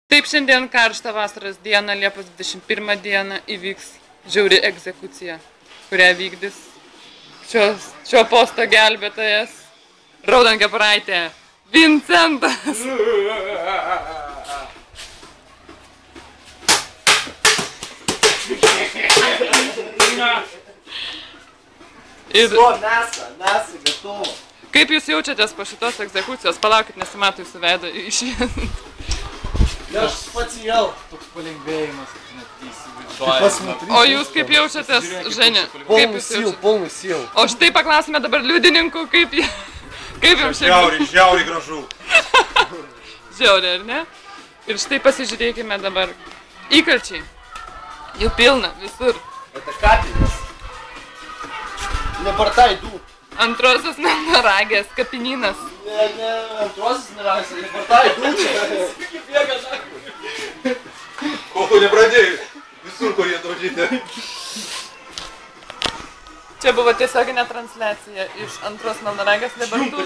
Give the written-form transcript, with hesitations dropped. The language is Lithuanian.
Taip, šiandien karštą vasaros dieną, Liepos 21 dieną, įvyks žiauri egzekucija, kurią vykdys šio posto gelbėtojas Raudonkepuraitė Vincentas. Nesa, gatovo. Kaip jūs jaučiatės po šitos egzekucijos? Palaukit, nesimato jūsų veido išėjant. Aš pats jau toks palengvėjimas, net įsivaizduoju. O jūs kaip jaučiatės, Ženė? Polnus siel. O štai paklausime dabar liudininkų, kaip jums šiek Žiauriai gražu. Žiauriai, ar ne? Ir štai pasižiūrėkime dabar. Įkalčiai. Jų pilna visur. Это kapinės. Nebartai du. Antrosios Melnragės kapinynas. Ne, antrosios Melnragės, nebartai du čia. Kol nepradėjai, visur kur jie daužyti. Čia buvo tiesioginė transliacija iš antros Melnragės, dabar tu.